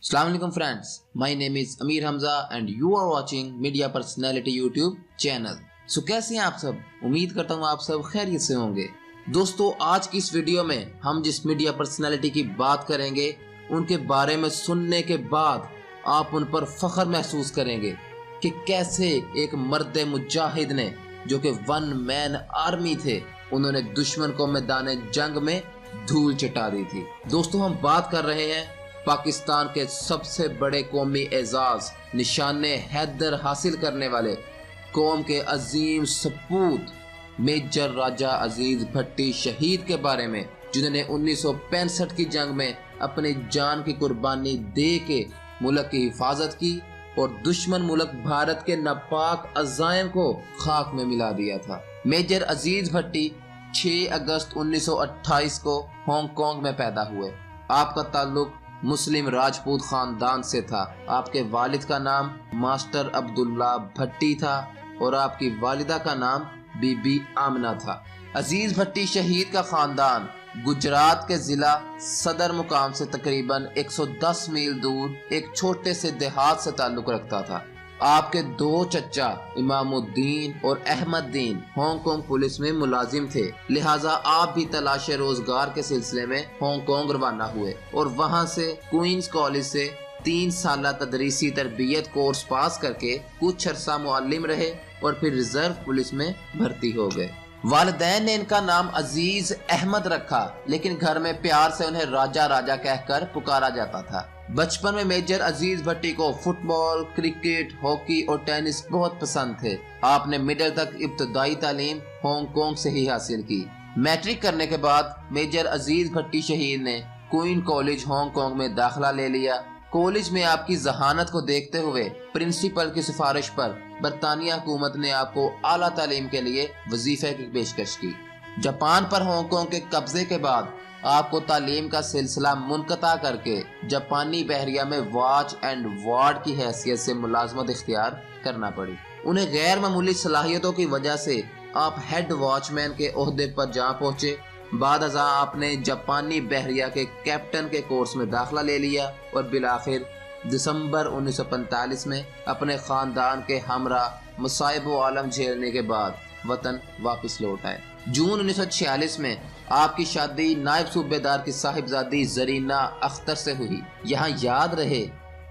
अस्सलाम वालेकुम friends, my name is Amir Hamza and you are watching media personality YouTube channel. So कैसे हैं आप सब? उम्मीद करता हूँ आप सब खैरियत से होंगे। दोस्तों, आज की इस वीडियो में हम जिस मीडिया पर्सनालिटी की बात करेंगे उनके बारे में सुनने के बाद आप उन पर फख्र महसूस करेंगे कि कैसे एक मर्द मुजाहिद ने, जो कि वन मैन आर्मी थे, उन्होंने दुश्मन को मैदान जंग में धूल चटा दी थी। दोस्तों, हम बात कर रहे हैं पाकिस्तान के सबसे बड़े कौमी एजाज निशाने हैदर हासिल करने वाले कौम के अजीम सपूत मेजर राजा अजीज भट्टी शहीद के बारे में, जिन्होंने 1965 की जंग में अपनी जान की कुर्बानी दे के मुल्क की हिफाजत की और दुश्मन मुल्क भारत के नापाक अज़ाइम को खाक में मिला दिया था। मेजर अजीज भट्टी 6 अगस्त 1928 को हांगकांग में पैदा हुए। आपका ताल्लुक मुस्लिम राजपूत खानदान से था। आपके वालिद का नाम मास्टर अब्दुल्ला भट्टी था और आपकी वालिदा का नाम बीबी आमना था। अजीज भट्टी शहीद का खानदान गुजरात के जिला सदर मुकाम से तकरीबन 110 मील दूर एक छोटे से देहात से ताल्लुक रखता था। आपके 2 चचा इमामुद्दीन और अहमददीन हांगकांग पुलिस में मुलाजिम थे, लिहाजा आप भी तलाश रोजगार के सिलसिले में हांगकांग रवाना हुए और वहां से क्वींस कॉलेज से 3 साल तदरीसी तरबियत कोर्स पास करके कुछ अरसा मुअल्लिम रहे और फिर रिजर्व पुलिस में भर्ती हो गए। वालिदैन ने इनका नाम अजीज अहमद रखा, लेकिन घर में प्यार से उन्हें राजा राजा कहकर पुकारा जाता था। बचपन में मेजर अजीज भट्टी को फुटबॉल, क्रिकेट, हॉकी और टेनिस बहुत पसंद थे। आपने मिडिल तक इब्तदाई तालीम हांगकांग से ही हासिल की। मैट्रिक करने के बाद मेजर अजीज भट्टी शहीद ने क्वीन कॉलेज हांगकांग में दाखिला ले लिया। कॉलेज में आपकी जहानत को देखते हुए प्रिंसिपल की सिफारिश पर बरतानिया हुकूमत ने आपको आला तालीम के लिए वजीफे की पेशकश की। जापान पर हांगकांग के कब्जे के बाद आपको तालीम का सिलसिला मुनक़ता करके जापानी बहरिया में वॉच एंड वार्ड की हैसियत से मुलाजमत इख्तियार करना पड़ी। उन्हें गैर मामूली सलाहियतों की वजह से आप हेड वॉचमैन के ओहदे पर जा पहुंचे। बाद अज़ा आपने जापानी बहरिया के कैप्टन के कोर्स में दाखिला ले लिया और बिलाखिर दिसंबर 1945 में अपने खानदान के हमरा मुसाइब आलम झेलने के बाद वतन वापस लौट आए। जून 1946 में आपकी शादी नायब सूबेदार की साहिबजादी जरीना अख्तर से हुई। यहाँ याद रहे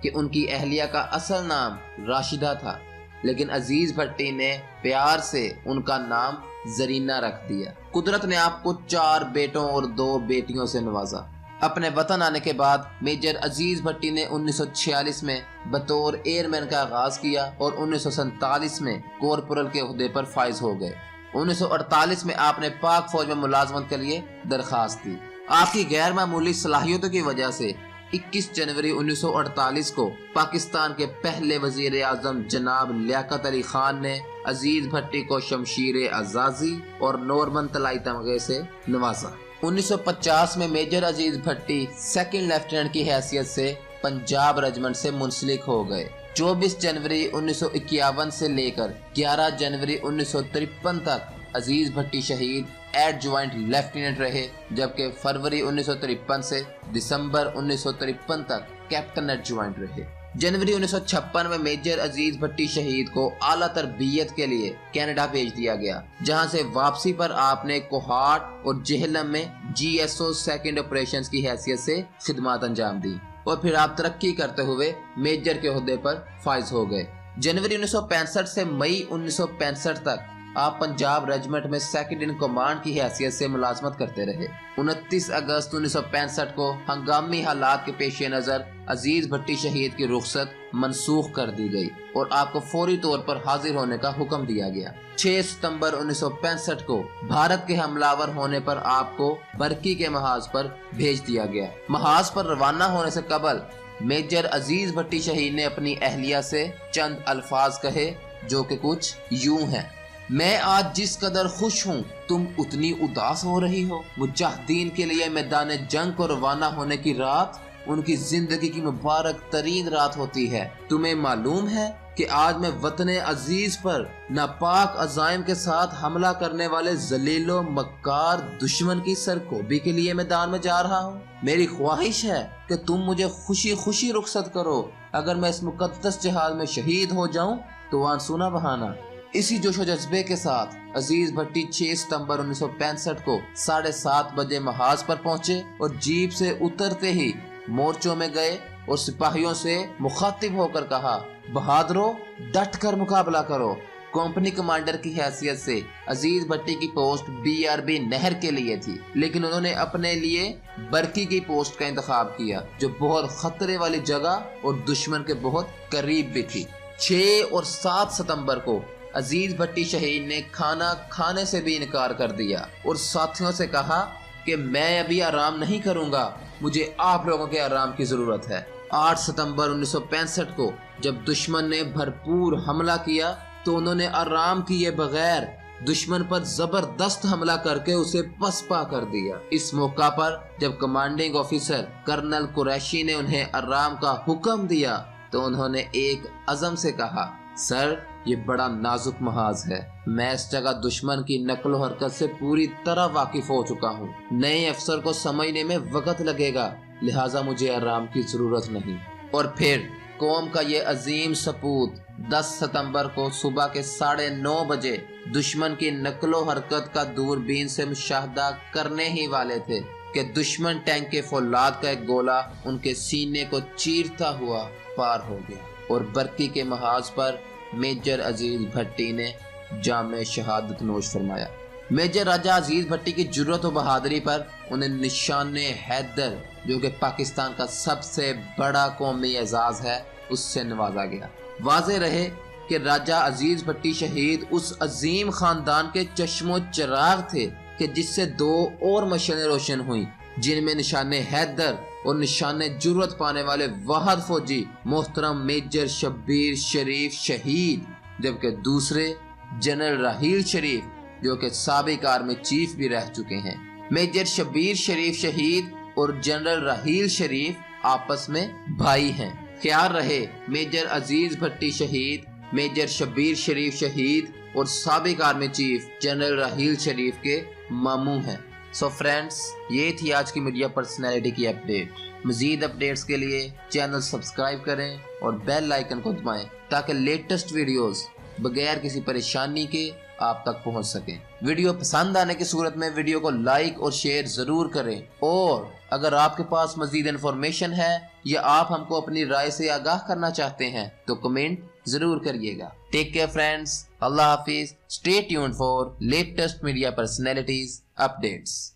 कि उनकी अहलिया का असल नाम राशिदा था, लेकिन अजीज भट्टी ने प्यार से उनका नाम जरीना रख दिया। कुदरत ने आपको 4 बेटों और 2 बेटियों से नवाजा। अपने वतन आने के बाद मेजर अजीज भट्टी ने 1946 में बतौर एयरमैन का आगाज किया और 1947 में कॉर्पोरल के ओहदे पर फाइज हो गए। 1948 में आपने पाक फौज में मुलाजमत के लिए दरखास्त दी। आपकी गैर मामूली सलाहियतों की वजह से 21 जनवरी 1948 को पाकिस्तान के पहले वजीर आजम जनाब लियाकत अली खान ने अजीज भट्टी को शमशीर आजाजी और नॉर्मन तलाई तमगे से नवाजा। 1950 में मेजर अजीज भट्टी 2nd लेफ्टिनेंट की हैसियत से पंजाब रेजिमेंट से मुंसलिक हो गए। 24 जनवरी 1951 से लेकर 11 जनवरी 1953 तक अजीज भट्टी शहीद एडजुवेंट लेफ्टिनेंट रहे, जबकि फरवरी 1953 से दिसंबर 1953 तक कैप्टन एडजुवेंट रहे। जनवरी 1956 में मेजर अजीज भट्टी शहीद को आला तरबियत के लिए कनाडा भेज दिया गया, जहां से वापसी पर आपने कोहाट और जेहलम में GSO 2nd ऑपरेशंस की हैसियत से खिदमत अंजाम दी और फिर आप तरक्की करते हुए मेजर के ओहदे पर फाइज हो गए। जनवरी 1965 से मई 1965 तक आप पंजाब रेजिमेंट में 2nd इन कमांड की हैसियत से मुलाजमत करते रहे। 29 अगस्त 1965 को हंगामी हालात के पेश नज़र अजीज भट्टी शहीद की रुखसत मनसूख कर दी गई और आपको फौरी तौर पर हाजिर होने का हुक्म दिया गया। 6 सितंबर 1965 को भारत के हमलावर होने पर आपको बरकी के महाज पर भेज दिया गया। महाज पर रवाना होने से कबल मेजर अजीज भट्टी शहीद ने अपनी अहलिया से चंद अल्फाज कहे, जो कि कुछ यूं हैं। मैं आज जिस कदर खुश हूँ, तुम उतनी उदास हो रही हो। मुजाहिदीन के लिए मैदान जंग को रवाना होने की रात उनकी जिंदगी की मुबारक तरीन रात होती है। तुम्हें मालूम है कि आज मैं वतने अजीज पर नापाक अजाइम के साथ हमला करने वाले जलीलो मक्कार दुश्मन की सरकोबी के लिए मैदान में जा रहा हूँ। मेरी ख्वाहिश है कि तुम मुझे खुशी खुशी रुखसत करो। अगर मैं इस मुकद्दस जिहाद में शहीद हो जाऊं तो आंसू ना बहाना। इसी जोशो जज्बे के साथ अजीज भट्टी 6 सितंबर 1965 को 7:30 बजे महाज पर पहुंचे और जीप से उतरते ही मोर्चों में गए और सिपाहियों से मुखातिब होकर कहा, बहादुरों डट कर मुकाबला करो। कंपनी कमांडर की हैसियत से अजीज भट्टी की पोस्ट BRB नहर के लिए थी, लेकिन उन्होंने अपने लिए बरकी की पोस्ट का इंतखाब किया जो बहुत खतरे वाली जगह और दुश्मन के बहुत करीब भी थी। 6 और 7 सितंबर को अजीज भट्टी शहीद ने खाना खाने से भी इनकार कर दिया और साथियों से कहा कि मैं अभी आराम नहीं करूंगा, मुझे आप लोगों के आराम की जरूरत है। 8 सितंबर 1965 को जब दुश्मन ने भरपूर हमला किया तो उन्होंने आराम किए बगैर दुश्मन पर जबरदस्त हमला करके उसे पसपा कर दिया। इस मौका पर जब कमांडिंग ऑफिसर कर्नल कुरैशी ने उन्हें आराम का हुक्म दिया तो उन्होंने एक अज़म से कहा, सर ये बड़ा नाजुक महाज है, मैं इस जगह दुश्मन की नकलो हरकत से पूरी तरह वाकिफ हो चुका हूँ। नए अफसर को समझने में वक्त लगेगा, लिहाजा मुझे आराम की जरूरत नहीं। और फिर कौम का ये अजीम सपूत 10 सितंबर को सुबह के 9:30 बजे दुश्मन की नकलो हरकत का दूरबीन से मुशाहदा करने ही वाले थे कि दुश्मन टैंक के फौलाद का एक गोला उनके सीने को चीरता हुआ पार हो गया और बरकी के महाज पर मेजर अजीज भट्टी ने जामे शहादत नोश फरमाया। मेजर राजा अजीज भट्टी की जुर्रत और बहादुरी पर उन्हें निशाने हैदर, जो कि पाकिस्तान का सबसे बड़ा कौमी एजाज है, उससे नवाजा गया। वाज़ेह रहे कि राजा अजीज भट्टी शहीद उस अजीम खानदान के चश्मो चिराग थे कि जिससे 2 और मशालें रोशन हुई, जिनमें निशाने हैदर और निशाने जुर्रत पाने वाले वाहद फौजी मोहतरम मेजर शब्बीर शरीफ शहीद, जबकि दूसरे जनरल राहील शरीफ जो कि साबिक आर्मी चीफ भी रह चुके हैं। मेजर शब्बीर शरीफ शहीद और जनरल राहील शरीफ आपस में भाई हैं। ख्याल रहे मेजर अजीज भट्टी शहीद, मेजर शब्बीर शरीफ शहीद और साबिक आर्मी चीफ जनरल राहील शरीफ के मामू हैं। सो फ्रेंड्स, ये थी आज की मीडिया पर्सनैलिटी की अपडेट। मजीद अपडेट्स के लिए चैनल सब्सक्राइब करें और बेल आइकन को दबाएं ताकि लेटेस्ट वीडियोस बगैर किसी परेशानी के आप तक पहुंच सकें। वीडियो पसंद आने की सूरत में वीडियो को लाइक और शेयर जरूर करें और अगर आपके पास मजीद इन्फॉर्मेशन है या आप हमको अपनी राय से आगाह करना चाहते हैं तो कमेंट जरूर करिएगा। टेक केयर फ्रेंड्स, अल्लाह हाफिज, stay tuned for latest media personalities updates.